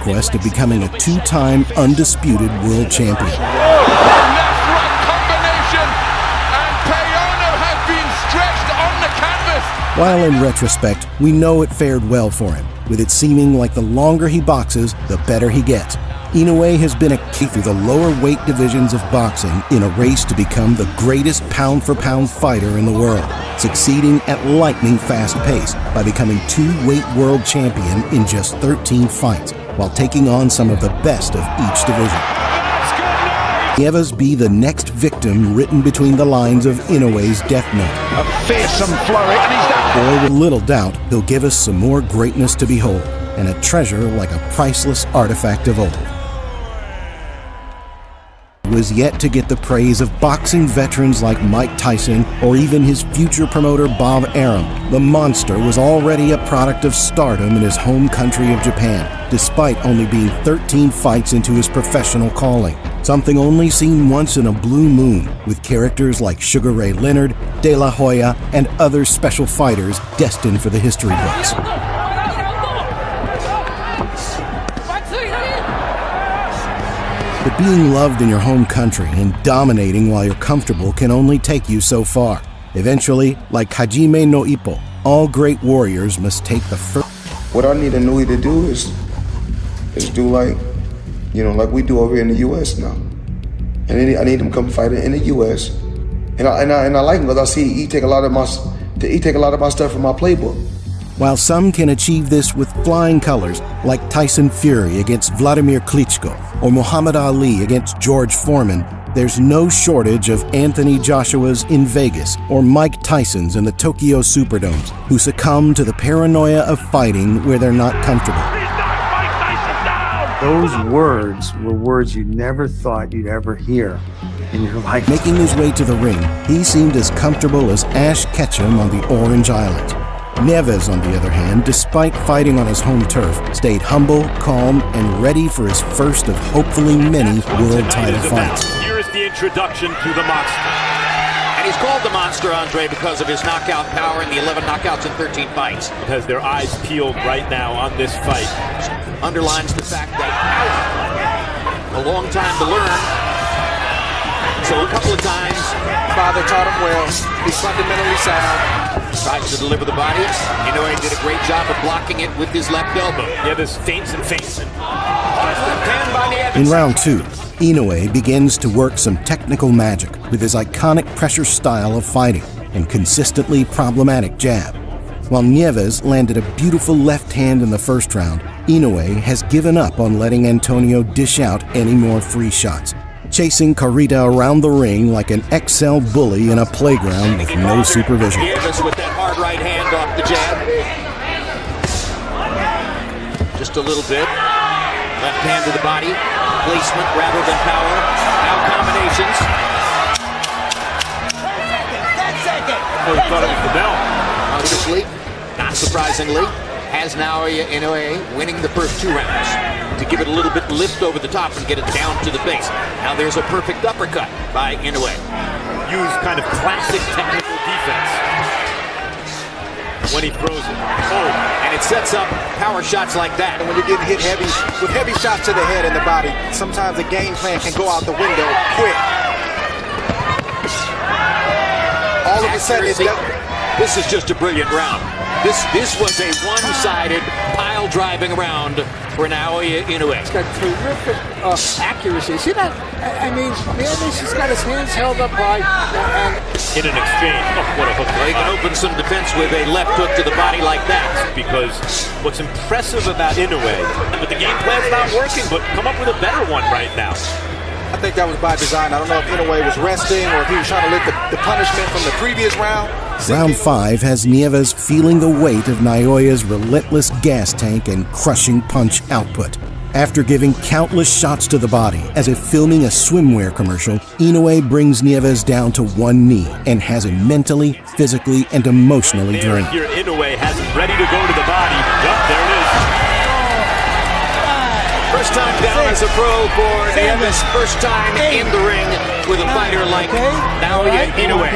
conquest of becoming a two-time undisputed world champion. While in retrospect, we know it fared well for him, with it seeming like the longer he boxes, the better he gets. Inoue has been a key through the lower weight divisions of boxing in a race to become the greatest pound-for-pound fighter in the world, succeeding at lightning-fast pace by becoming two-weight world champion in just 13 fights, while taking on some of the best of each division. Nieves be the next victim written between the lines of Inoue's death note. A fearsome flurry, and he's down. Or with little doubt, he'll give us some more greatness to behold, and a treasure like a priceless artifact of old. Was yet to get the praise of boxing veterans like Mike Tyson or even his future promoter Bob Arum. The monster was already a product of stardom in his home country of Japan, despite only being 13 fights into his professional calling. Something only seen once in a blue moon, with characters like Sugar Ray Leonard, De La Hoya, and other special fighters destined for the history books. But being loved in your home country and dominating while you're comfortable can only take you so far. Eventually, like Hajime no Ippo, all great warriors must take the first. What I need Inoue to do is do like we do over here in the U.S. now. And I need him to come fight in the U.S. And I like him because I see he take a lot of my stuff from my playbook. While some can achieve this with flying colors, like Tyson Fury against Vladimir Klitschko or Muhammad Ali against George Foreman, there's no shortage of Anthony Joshua's in Vegas or Mike Tyson's in the Tokyo Superdomes who succumb to the paranoia of fighting where they're not comfortable. Those words were words you never thought you'd ever hear in your life. Making his way to the ring, he seemed as comfortable as Ash Ketchum on the Orange Islands. Nieves, on the other hand, despite fighting on his home turf, stayed humble, calm, and ready for his first of hopefully many world title fights. Here is the introduction to the monster. And he's called the Monster, Andre, because of his knockout power and the 11 knockouts in 13 fights. Has their eyes peeled right now on this fight. Underlines the fact that a long time to learn. So a couple of times, father taught him well. He's fundamentally sound. Tries to deliver the body. Inoue did a great job of blocking it with his left elbow. Yeah, this feints and feints. In round two, Inoue begins to work some technical magic with his iconic pressure style of fighting and consistently problematic jab. While Nieves landed a beautiful left hand in the first round, Inoue has given up on letting Antonio dish out any more free shots, chasing Carita around the ring like an XL bully in a playground with no supervision. Nieves with that hard right hand off the jab. Just a little bit. Left hand to the body. Placement rather than power. Now combinations. Oh, he thought it was the bell. Obviously, not surprisingly, has Naoya Inoue winning the first 2 rounds to give it a little bit lift over the top and get it down to the base. Now there's a perfect uppercut by Inoue. Use kind of classic technical defense when he throws it. Oh, and it sets up power shots like that. And when you're getting hit heavy, with heavy shots to the head and the body, sometimes the game plan can go out the window quick. All of a sudden, this is just a brilliant round. This was a one-sided pile-driving round for Naoya Inoue. He's got terrific accuracy. See that? I mean, he's got his hands held up high. And in an exchange. Oh, what a hook. He can open some defense with a left hook to the body like that. Because what's impressive about Inoue, but the game plan's not working, but come up with a better one right now. I think that was by design. I don't know if Inoue was resting or if he was trying to lift the punishment from the previous round. Round 5 has Nieves feeling the weight of Naoya's relentless gas tank and crushing punch output. After giving countless shots to the body, as if filming a swimwear commercial, Inoue brings Nieves down to one knee and has him mentally, physically, and emotionally drained. Here Inoue has him ready to go to the body. Yup, there it is. First time down as a pro for Nieves. First time in the ring with a fighter like Naoya Inoue.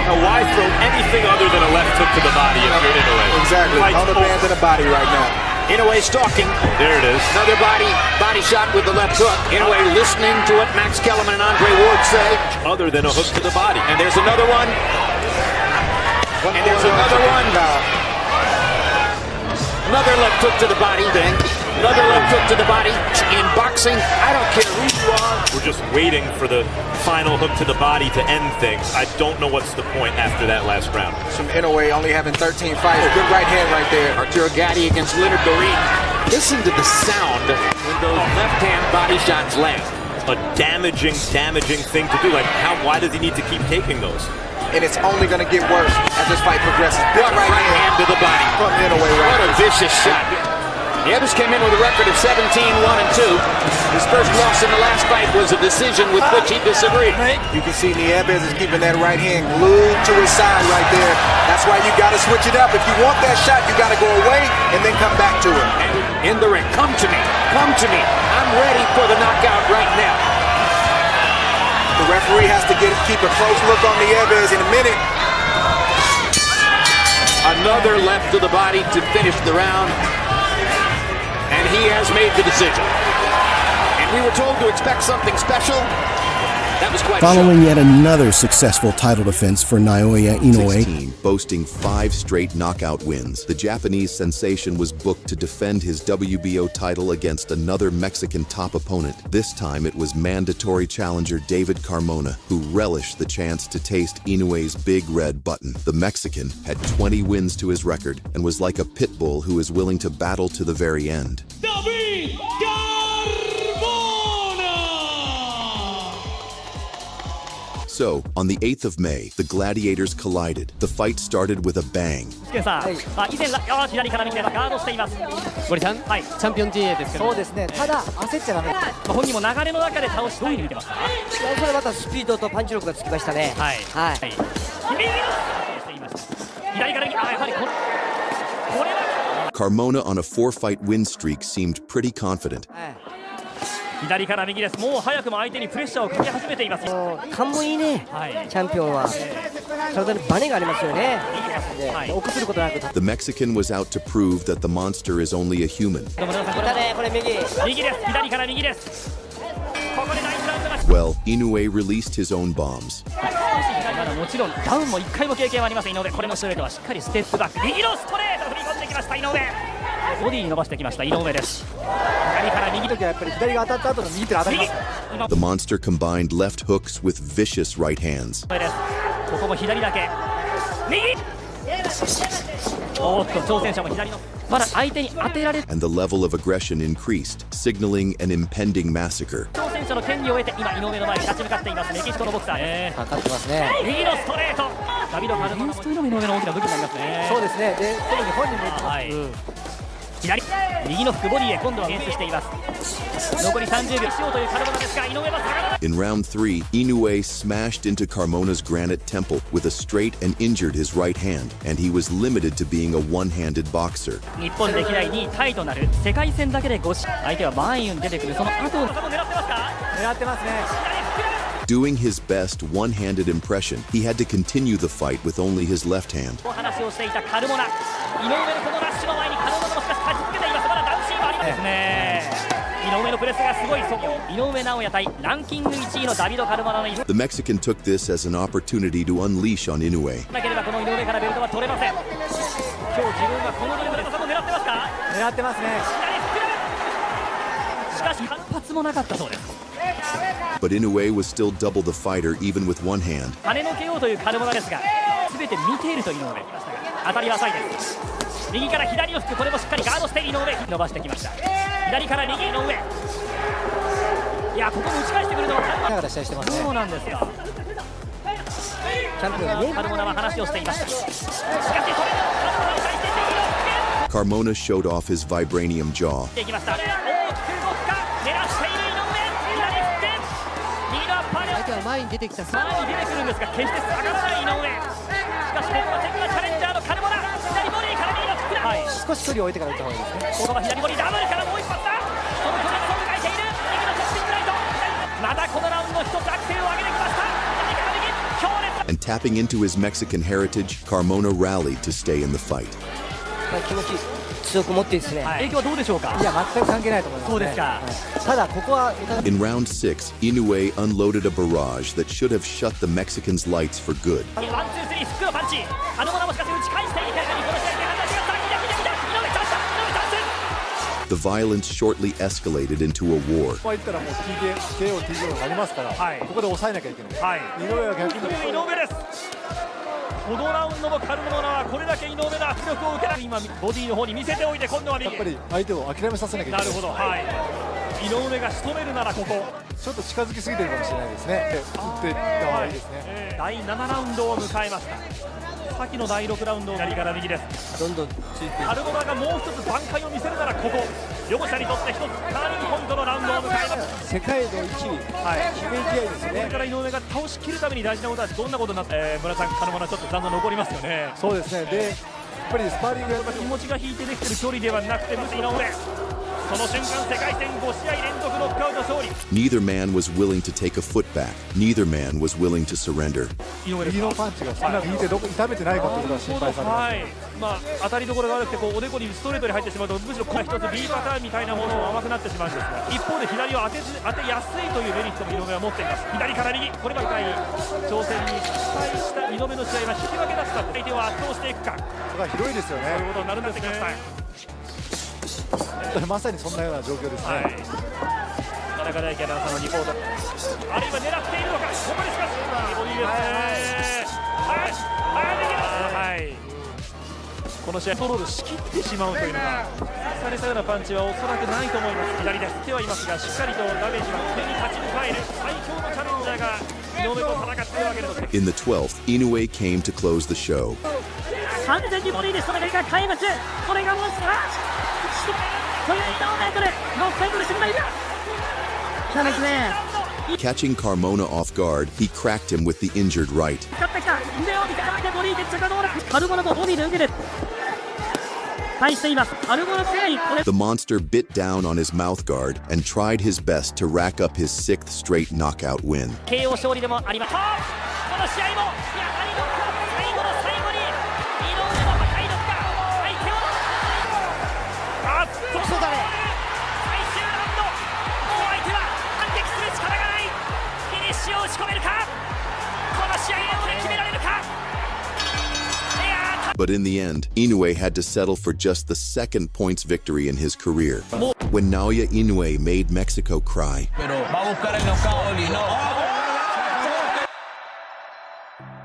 Now, why throw anything other than a left hook to the body if you're Inoue? Exactly. On the band to the body right now. Inoue stalking. There it is. Another body body shot with the left hook. Inoue listening to what Max Kellerman and Andre Ward say. Other than a hook to the body. And there's another one. And there's another one. Another left hook to the body. Then another left hook to the body. In boxing, I don't care who you are. We're just waiting for the final hook to the body to end things. I don't know what's the point after that last round. From Inoue only having 13 fights. Good right hand right there. Arturo Gatti against Leonard Dorin. Listen to the sound when those left-hand body shots land. A damaging thing to do. Like, why does he need to keep taking those? And it's only going to get worse as this fight progresses. Big right hand to the body. From Inoue. What a vicious shot. Nieves came in with a record of 17-1-2. His first loss in the last fight was a decision with which he disagreed. You can see Nieves is keeping that right hand glued to his side right there. That's why you got to switch it up. If you want that shot, you got to go away and then come back to it. And in the ring, come to me. I'm ready for the knockout right now. The referee has to keep a close look on Nieves in a minute. Another left to the body to finish the round. And he has made the decision. And we were told to expect something special. That was quite Following yet another successful title defense for Naoya Inoue, 16, boasting 5 straight knockout wins, the Japanese sensation was booked to defend his WBO title against another Mexican top opponent. This time it was mandatory challenger David Carmona, who relished the chance to taste Inoue's big red button. The Mexican had 20 wins to his record and was like a pit bull who is willing to battle to the very end. So, on the 8th of May, the gladiators collided. The fight started with a bang. ゴリさん、チャンピオン GA ですけど、そうですね。ただ焦っちゃダメ。本人も流れの中で倒しどういうふうに見てますか？それまたスピードとパンチ力がつきましたね。はい。はい。左からやはりこれは Carmona on a 4-fight win streak seemed pretty confident. 左から右です。もう早くも相手にプレッシャーをかけ始めています。勘もいいね。チャンピオンは体にバネがありますよね。臆することなく。The Mexican was out to prove that the monster is only a human. これ右です。左から右です。ここでナイスラウンドが。Well, Inoue released his own bombs. もちろんダウンも1回も経験はありません。井上、これのストレートはしっかりステップバック。右のストレート振り込んできました井上。ボディに伸ばしてきました井上です。左から右時はやっぱり左が当たった後の右手が当たります。The monster combined left hooks with vicious right hands. ここも左だけ。右。おっと挑戦者も左の。まだ相手に当てられ。And the level of aggression increased, signaling an impending massacre. 挑戦者の権利を得て今井上の前に立ち向かっていますメキシコのボクサー。かかってますね。右のストレート。ダビド・カルマノ。ストレートの井上の大きな武器になりますね。そうですね。で特に本人も言ってます。左右のフックボディへ今度は演出しています。残り30秒しようというカルボナですが井上は下がらない。 In round 3, Inoue smashed into Carmona's granite temple with a straight and injured his right hand, and he was limited to being a one-handed boxer. 日本歴代2位タイとなる世界戦だけで5試合。相手はマイン出てくるその後を狙ってますか？狙ってますね。 Doing his best one-handed impression, he had to continue the fight with only his left hand. 話をしていたカルモナ。井上のこのラッシュの前にカルモナもしかし立ちつけています。まだダウンシーンはありますね。井上のプレスがすごい。井上尚弥対ランキング1位のダビド・カルモナの。 The Mexican took this as an opportunity to unleash on Inoue. なければこの井上からベルトは取れません。今日自分はこのベルトも狙ってますか？狙ってますね。しかし反発もなかったそうです。 But Inoue was still double the fighter even with one hand. 跳ねのけようというカルモナですが全て見ていると井上。当たりは浅いです。右から左のフック、これもしっかりガードして井上伸ばしてきました。左から右井上。いやここも打ち返してくるのはカルモナ。そうなんですよ。チャンピオンカルモナは話をしていました。しかしそれでもカルモナに対して右のフック。 Carmona showed off his vibranium jaw. できました。大きく動くか狙っている井上。左フック。右のアッパーで相手は前に出てきた。前に出てくるんですが決して下がらない井上。しかしここは敵はチャレンジャーのカルモナ。左ボディから右のフックだ。少し距離を置いてから打った方がいいですね。ここは左ボディダブルからもう一発だ。その距離を迎えている。右のトッピングライト。またこのラウンド一つアクセルを上げてきました。左から右強烈。 And tapping into his Mexican heritage, Carmona rallied to stay in the fight. 気持ちいい。強く持ってですね、影響はどうでしょうか。いや、全く関係ないと思います、ね。そうですか。ただここは In round 6, Inoue unloaded a barrage that should have shut the Mexicans' lights for good. ワンツースリーフックのパンチ。あのものもしかして打ち返していたかにこの試合で判断しました。井上チャンスだ。井上チャンス。The violence shortly escalated into a war. ここ入ったらもう KO、TKO になりますから、ここで抑えなきゃいけない。井上は逆に井上です。このラウンドもカルモナはこれだけ井上の圧力を受けた。今ボディの方に見せておいて今度は右。やっぱり相手を諦めさせなきゃいけない。なるほど。井上が仕留めるならここ。ちょっと近づきすぎてるかもしれないですね。打っていった方がいいですね。第7ラウンドを迎えました。さっきの第6ラウンド左から右です。どんどんついてカルモナがもう一つ挽回を見せるならここ。両者にとって一つターニングポイントのラウンドを迎えます。世界の1位、決めき合いですよね。これから井上が倒しきるために大事なことはどんなことになって、村さん、カルモナちょっと残像残りますよね。そうですね。でやっぱりスパーリングが気持ちが引いてできてる距離ではなくて、井上その瞬間世界戦5試合連続ノックアウト勝利。 Neither man was willing to take a foot back. Neither man was willing to surrender. 右のパンチがそんなにどこ痛めてないかということが心配されます。当たりどころが悪くておでこにストレートに入ってしまうと、むしろこの一つ B パターンみたいなものも甘くなってしまうんですが、一方で左を当てやすいというメリットも井上は持っています。左から右、こればかり挑戦に失敗した井上の試合は引き分けだった相手を圧倒していくか。それが広いですよね。ということになるんですね。まさにそんなような状況ですね。田中大輝アナウンサーのリポート。あるいは狙っているのか。ここでしかしボディですね。この試合コントロールしきってしまうというのがされたようなパンチはおそらくないと思います。左です。手はいますがしっかりとダメージは手に立ち向かえる最強のチャレンジャーが井上と戦っているわけです。 In the 12th, Inoue came to close the show. 完全にボディでそれが怪物。これがモンスターという4m6mしないだ。そうですね。Catching Carmona off guard, he cracked him with the injured right. 使ってきた。腕を見てボディで着がどうだ。カルモナのボディで受ける。対しています。カルモナ強い。 The monster bit down on his mouth guard and tried his best to rack up his 6th straight knockout win. KO 勝利でもあります。この試合もやはり最後の最後に井上の破壊力が相手をそうだね。最終ラウンド、もう相手は反撃する力がない。フィニッシュを打ち込めるか。この試合を決められるか。But in the end, Inoue had to settle for just the second points victory in his career. When Naoya Inoue made Mexico cry.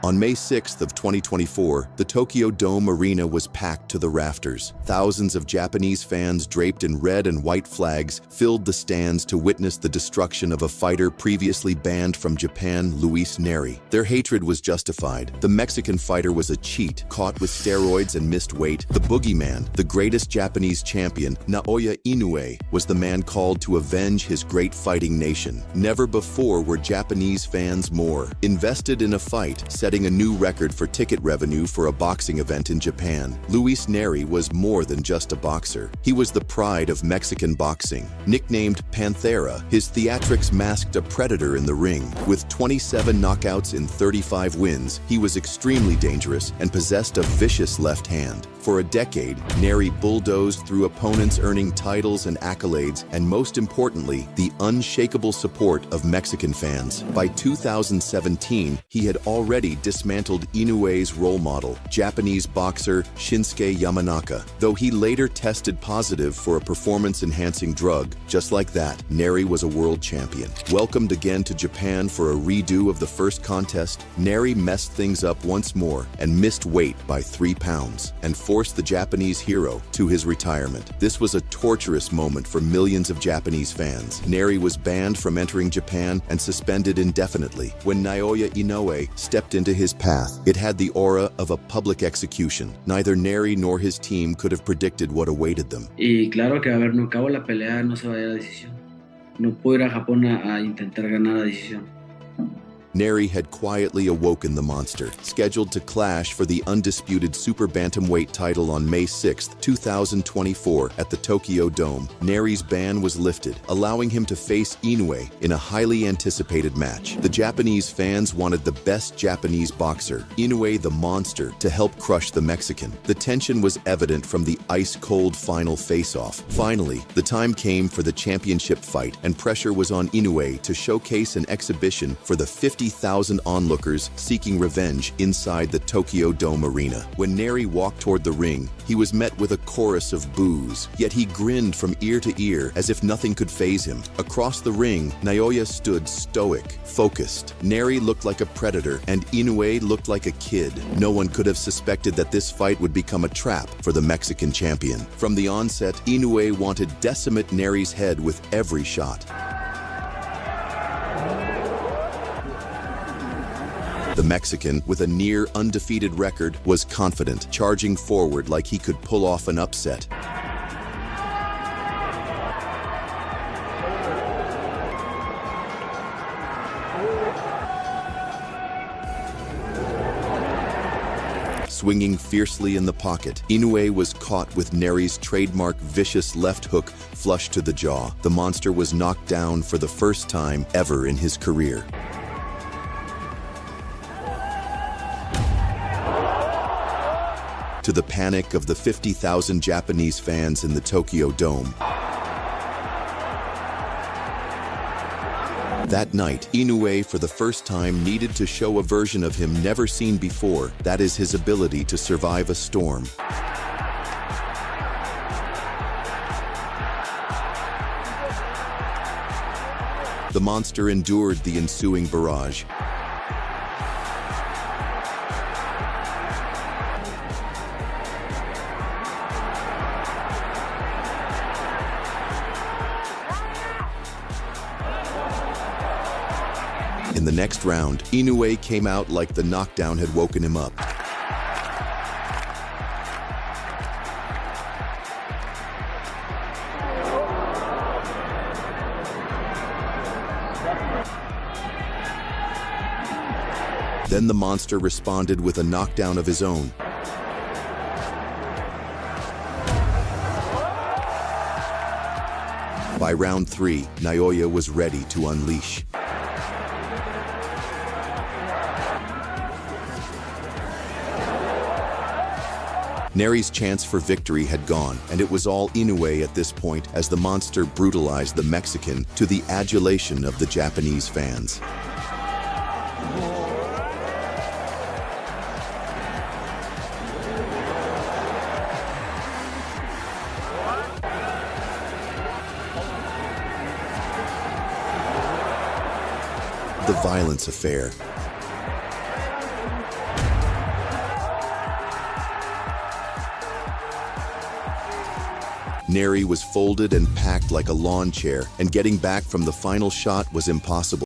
On May 6th of 2024, the Tokyo Dome Arena was packed to the rafters. Thousands of Japanese fans draped in red and white flags filled the stands to witness the destruction of a fighter previously banned from Japan, Luis Neri. Their hatred was justified. The Mexican fighter was a cheat, caught with steroids and missed weight. The boogeyman, the greatest Japanese champion, Naoya Inoue, was the man called to avenge his great fighting nation. Never before were Japanese fans more invested in a fight, setting a new record for ticket revenue for a boxing event in Japan. Luis Neri was more than just a boxer. He was the pride of Mexican boxing. Nicknamed Panthera, his theatrics masked a predator in the ring. With 27 knockouts in 35 wins, he was extremely dangerous and possessed a vicious left hand. For a decade, Neri bulldozed through opponents, earning titles and accolades, and most importantly, the unshakable support of Mexican fans. By 2017, he had already dismantled Inoue's role model, Japanese boxer Shinsuke Yamanaka. Though he later tested positive for a performance-enhancing drug, just like that, Neri was a world champion. Welcomed again to Japan for a redo of the first contest, Neri messed things up once more and missed weight by 3 pounds, and forced the Japanese hero to his retirement. This was a torturous moment for millions of Japanese fans. Neri was banned from entering Japan and suspended indefinitely. When Naoya Inoue stepped into his path, it had the aura of a public execution. Neither Neri nor his team could have predicted what awaited them. Y claro que, a ver, no acabó la pelea, no se vaya a decisión. No puedo ir a Japón a intentar ganar la decisión. Neri had quietly awoken the monster, scheduled to clash for the undisputed super bantamweight title on May 6, 2024 at the Tokyo Dome. Neri's ban was lifted, allowing him to face Inoue in a highly anticipated match. The Japanese fans wanted the best Japanese boxer, Inoue the Monster, to help crush the Mexican. The tension was evident from the ice-cold final face-off. Finally, the time came for the championship fight, and pressure was on Inoue to showcase an exhibition for the 50,000 onlookers seeking revenge inside the Tokyo Dome arena. When Neri walked toward the ring, he was met with a chorus of boos, yet he grinned from ear to ear as if nothing could faze him. Across the ring, Naoya stood stoic, focused. Neri looked like a predator, and Inoue looked like a kid. No one could have suspected that this fight would become a trap for the Mexican champion. From the onset, Inoue wanted to decimate Neri's head with every shot. The Mexican, with a near undefeated record, was confident, charging forward like he could pull off an upset. Swinging fiercely in the pocket, Inoue was caught with Neri's trademark vicious left hook flush to the jaw. The monster was knocked down for the first time ever in his career. To the panic of the 50,000 Japanese fans in the Tokyo Dome. That night, Inoue for the first time needed to show a version of him never seen before. That is his ability to survive a storm. The monster endured the ensuing barrage. In the next round, Inoue came out like the knockdown had woken him up. Then the monster responded with a knockdown of his own. By round 3, Naoya was ready to unleash. Neri's chance for victory had gone, and it was all Inoue at this point as the monster brutalized the Mexican to the adulation of the Japanese fans. The violence affair. Neri was folded and packed like a lawn chair, and getting back from the final shot was impossible.